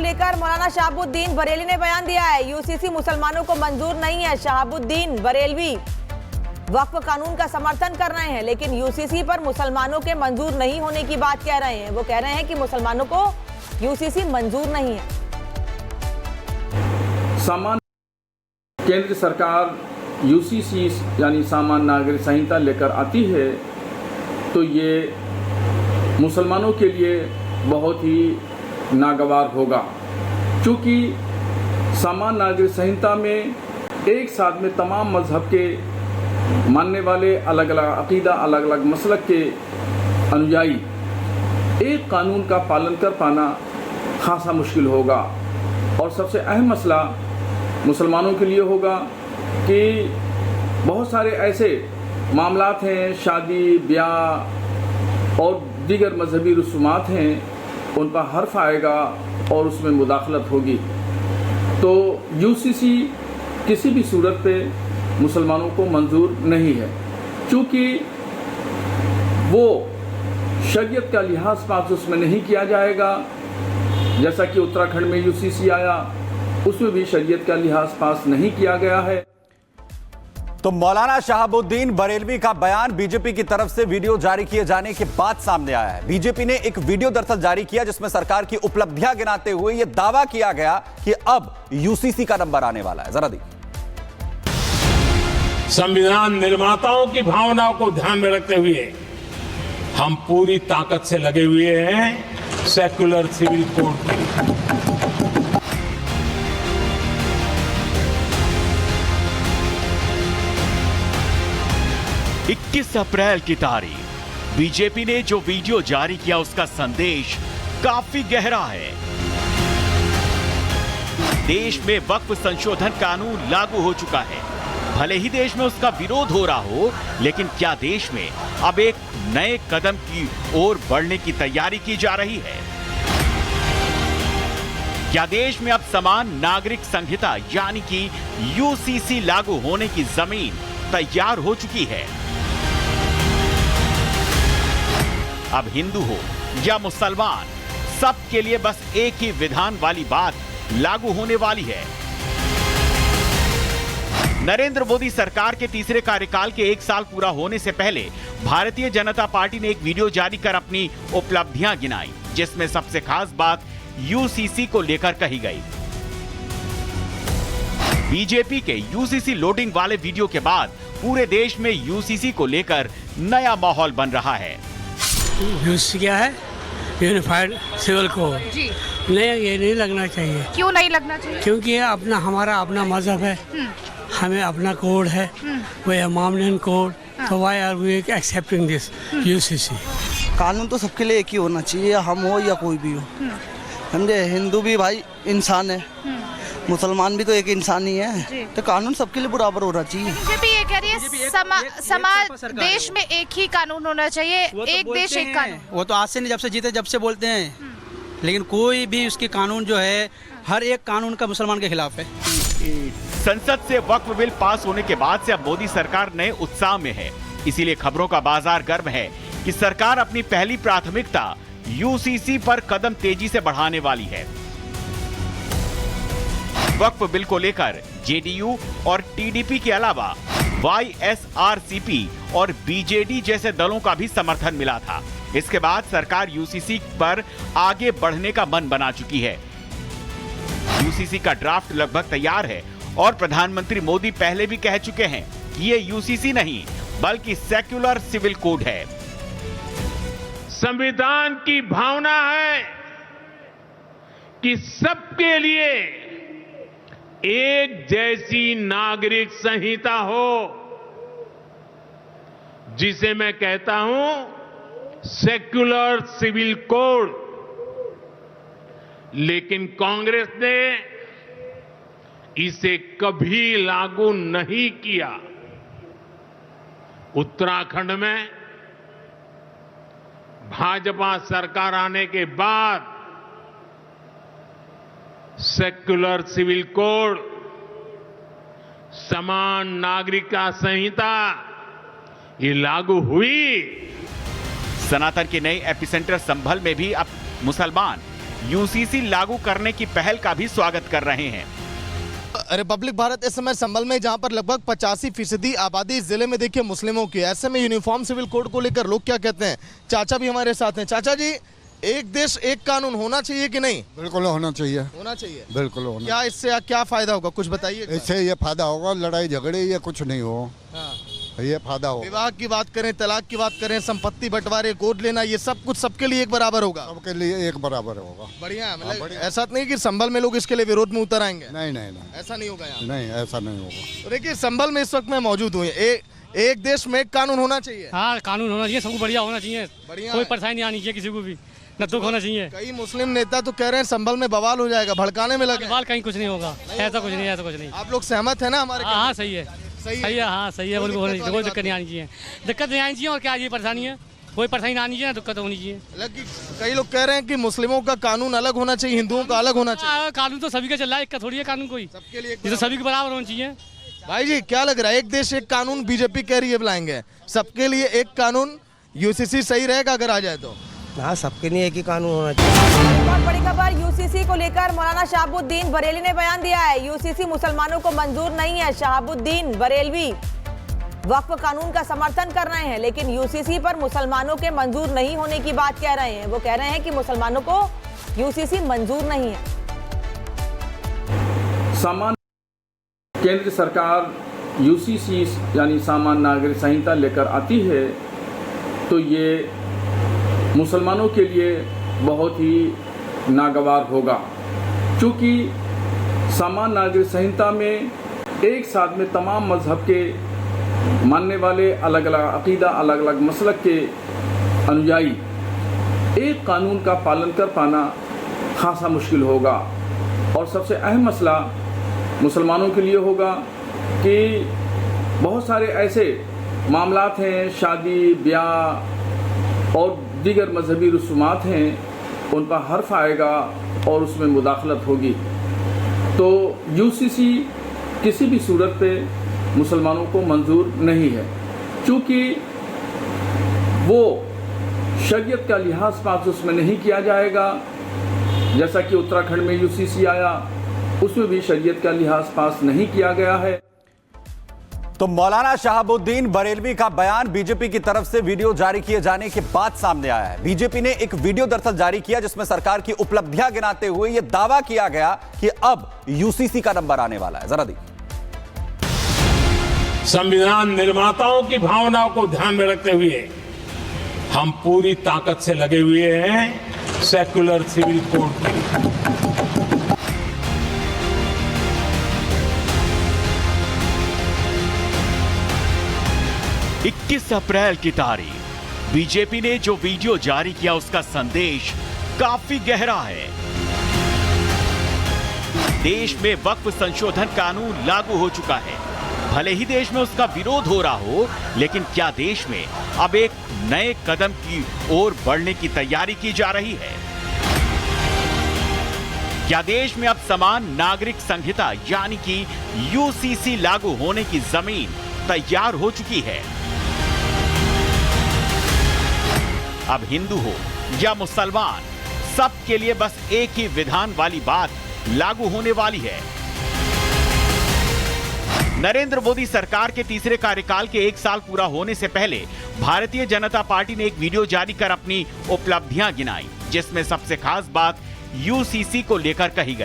लेकर मौलाना शहाबुद्दीन बरेली ने बयान दिया है। यूसीसी मुसलमानों को मंजूर नहीं है। शहाबुद्दीन बरेलवी वक्फ कानून का समर्थन कर रहे हैं, लेकिन यूसीसी पर मुसलमानों के मंजूर नहीं होने की बात कह रहे हैं। वो कह रहे हैं कि मुसलमानों को यूसीसी मंजूर नहीं है। सामान्य केंद्र सरकार यूसीसी यानी सामान्य नागरिक संहिता लेकर आती है तो ये मुसलमानों के लिए बहुत ही नागवार होगा, क्योंकि सामान्य नागरिक संहिता में एक साथ में तमाम मजहब के मानने वाले, अलग अलग अकीदा, अलग अलग मसलक के अनुयायी एक कानून का पालन कर पाना खासा मुश्किल होगा। और सबसे अहम मसला मुसलमानों के लिए होगा कि बहुत सारे ऐसे मामलात हैं, शादी, ब्याह और दीगर मजहबी रसूमात हैं, उन पर हर्फ आएगा और उसमें मुदाखलत होगी। तो यूसीसी किसी भी सूरत पे मुसलमानों को मंजूर नहीं है, क्योंकि वो शरीयत का लिहाज पास उसमें नहीं किया जाएगा। जैसा कि उत्तराखंड में यूसीसी आया, उसमें भी शरीयत का लिहाज पास नहीं किया गया है। तो मौलाना शहाबुद्दीन बरेलवी का बयान बीजेपी की तरफ से वीडियो जारी किए जाने के बाद सामने आया है। बीजेपी ने एक वीडियो दरअसल जारी किया जिसमें सरकार की उपलब्धियां गिनाते हुए यह दावा किया गया कि अब यूसीसी का नंबर आने वाला है। जरा देखिए। संविधान निर्माताओं की भावनाओं को ध्यान में रखते हुए हम पूरी ताकत से लगे हुए हैं सेक्युलर सिविल कोड के। 21 अप्रैल की तारीख बीजेपी ने जो वीडियो जारी किया उसका संदेश काफी गहरा है। देश में वक्फ संशोधन कानून लागू हो चुका है। भले ही देश में उसका विरोध हो रहा हो, लेकिन क्या देश में अब एक नए कदम की ओर बढ़ने की तैयारी की जा रही है? क्या देश में अब समान नागरिक संहिता यानी कि यूसीसी लागू होने की जमीन तैयार हो चुकी है? अब हिंदू हो या मुसलमान, सबके लिए बस एक ही विधान वाली बात लागू होने वाली है। नरेंद्र मोदी सरकार के तीसरे कार्यकाल के 1 साल पूरा होने से पहले भारतीय जनता पार्टी ने एक वीडियो जारी कर अपनी उपलब्धियां गिनाई, जिसमें सबसे खास बात यूसीसी को लेकर कही गई। बीजेपी के यूसीसी लोडिंग वाले वीडियो के बाद पूरे देश में यूसीसी को लेकर नया माहौल बन रहा है। यूसीसी क्या है? Unified civil code. जी नहीं, ये नहीं लगना चाहिए। क्यों नहीं लगना चाहिए? क्योंकि ये हमारा अपना मजहब है, हमें अपना कोड है, वो इमाम कोड। तो why are we accepting this UCC? कानून तो सबके लिए एक ही होना चाहिए, हम हो या कोई भी हो। समझे, हिंदू भी भाई इंसान है, मुसलमान भी तो एक इंसान ही है, तो कानून सबके लिए बराबर होना चाहिए। बीजेपी ये कह रही है समाज देश में एक ही कानून होना चाहिए, एक देश एक कानून। वो तो आज से नहीं, जब से जीते जब से बोलते हैं, लेकिन कोई भी उसके कानून जो है हर एक कानून का मुसलमान के खिलाफ है। संसद से वक्फ बिल पास होने के बाद से अब मोदी सरकार नए उत्साह में है। इसीलिए खबरों का बाजार गर्म है कि सरकार अपनी पहली प्राथमिकता यूसीसी पर कदम तेजी से बढ़ाने वाली है। वक्फ बिल को लेकर जेडीयू और टीडीपी के अलावा वाईएसआरसीपी और बीजेडी जैसे दलों का भी समर्थन मिला था। इसके बाद सरकार यूसीसी पर आगे बढ़ने का मन बना चुकी है। यूसीसी का ड्राफ्ट लगभग तैयार है और प्रधानमंत्री मोदी पहले भी कह चुके हैं कि ये यूसीसी नहीं बल्कि सेक्युलर सिविल कोड है। संविधान की भावना है कि सबके लिए एक जैसी नागरिक संहिता हो, जिसे मैं कहता हूं सेक्युलर सिविल कोड। लेकिन कांग्रेस ने इसे कभी लागू नहीं किया। उत्तराखंड में भाजपा सरकार आने के बाद सेक्युलर सिविल कोड, समान नागरिकता संहिता ये लागू हुई। सनातन के नए एपिसेंटर संभल में भी अब मुसलमान यूसीसी लागू करने की पहल का भी स्वागत कर रहे हैं। रिपब्लिक भारत इस समय संभल में, जहां पर लगभग 85% आबादी इस जिले में देखिए मुस्लिमों की। ऐसे में यूनिफॉर्म सिविल कोड को लेकर लोग क्या कहते हैं, चाचा भी हमारे साथ हैं। चाचा जी, एक देश एक कानून होना चाहिए कि नहीं? बिल्कुल होना चाहिए, होना चाहिए, बिल्कुल होना। क्या इससे क्या फायदा होगा, कुछ बताइए। इससे ये फायदा होगा, लड़ाई झगड़े ये कुछ नहीं हो, ये फायदा होगा। विवाह की बात करें, तलाक की बात करें, संपत्ति बंटवारे, गोद लेना, ये सब कुछ सबके लिए एक बराबर होगा। सबके लिए एक बराबर होगा। बढ़िया, मतलब ऐसा नहीं कि संभल में लोग इसके लिए विरोध में उतर आएंगे। नहीं नहीं नहीं, ऐसा नहीं होगा यहाँ। नहीं, ऐसा नहीं होगा। तो देखिए, संभल में इस वक्त मैं मौजूद हूँ। एक देश में एक कानून होना चाहिए। हाँ, कानून होना चाहिए, सबको बढ़िया होना चाहिए, बढ़िया, कोई परेशानी नहीं आनी चाहिए किसी को भी, न दुख होना चाहिए। कई मुस्लिम नेता तो कह रहे हैं संभल में बवाल हो जाएगा, भड़काने में लगे। बवाल कहीं कुछ नहीं होगा, ऐसा कुछ नहीं, ऐसा कुछ नहीं। आप लोग सहमत है ना हमारे? हाँ, सही है, सही है, हाँ सही है, कोई दिक्कत नहीं आनी चाहिए, दिक्कत नहीं आनी चाहिए। और क्या ये परेशानी है, कोई परेशानी ना आनी चाहिए, दिक्कत होनी चाहिए। कई लोग कह रहे हैं कि मुस्लिमों का कानून अलग होना चाहिए, हिंदुओं का अलग होना चाहिए। कानून तो सभी का चल रहा है, एक का थोड़ी है कानून, कोई सबके लिए, ये तो सभी के बराबर होना चाहिए। भाई जी, क्या लग रहा है, एक देश एक कानून बीजेपी कह रही है बुलाएंगे, सबके लिए एक कानून, यूसीसी सही रहेगा अगर आ जाए तो? हाँ, सबके लिए एक ही कानून होना चाहिए। एक और बड़ी खबर यूसीसी को लेकर मौलाना शहाबुद्दीन बरेली ने बयान दिया है। यूसीसी मुसलमानों को मंजूर नहीं है। शहाबुद्दीन बरेलवी वक्फ कानून का समर्थन कर रहे हैं, लेकिन यूसीसी पर मुसलमानों के मंजूर नहीं होने की बात कह रहे हैं। वो कह रहे हैं कि मुसलमानों को यूसीसी मंजूर नहीं है। सामान्य केंद्र सरकार यूसीसी यानी सामान्य नागरिक संहिता लेकर आती है तो ये मुसलमानों के लिए बहुत ही नागवार होगा, क्योंकि सामान्य नागरिक संहिता में एक साथ में तमाम मजहब के मानने वाले, अलग अलग अकीदा, अलग अलग मसलक के अनुयायी एक कानून का पालन कर पाना खासा मुश्किल होगा। और सबसे अहम मसला मुसलमानों के लिए होगा कि बहुत सारे ऐसे मामलात हैं, शादी ब्याह और दीगर मजहबी रसूमात हैं, उन पर हर्फ आएगा और उसमें मुदाखलत होगी। तो यूसीसी किसी भी सूरत पे मुसलमानों को मंजूर नहीं है, क्योंकि वो शरीयत का लिहाज पास उसमें नहीं किया जाएगा। जैसा कि उत्तराखंड में यूसीसी आया, उसमें भी शरीयत का लिहाज पास नहीं किया गया है। तो मौलाना शहाबुद्दीन बरेलवी का बयान बीजेपी की तरफ से वीडियो जारी किए जाने के बाद सामने आया है। बीजेपी ने एक वीडियो दरअसल जारी किया जिसमें सरकार की उपलब्धियां गिनाते हुए यह दावा किया गया कि अब यूसीसी का नंबर आने वाला है। जरा देखिए। संविधान निर्माताओं की भावनाओं को ध्यान में रखते हुए हम पूरी ताकत से लगे हुए हैं सेक्युलर सिविल कोड की। 21 अप्रैल की तारीख बीजेपी ने जो वीडियो जारी किया उसका संदेश काफी गहरा है। देश में वक्फ संशोधन कानून लागू हो चुका है। भले ही देश में उसका विरोध हो रहा हो, लेकिन क्या देश में अब एक नए कदम की ओर बढ़ने की तैयारी की जा रही है? क्या देश में अब समान नागरिक संहिता यानी कि यूसीसी लागू होने की जमीन तैयार हो चुकी है? अब हिंदू हो या मुसलमान, सबके लिए बस एक ही विधान वाली बात लागू होने वाली है। नरेंद्र मोदी सरकार के तीसरे कार्यकाल के 1 साल पूरा होने से पहले भारतीय जनता पार्टी ने एक वीडियो जारी कर अपनी उपलब्धियां गिनाई, जिसमें सबसे खास बात यूसीसी को लेकर कही गई।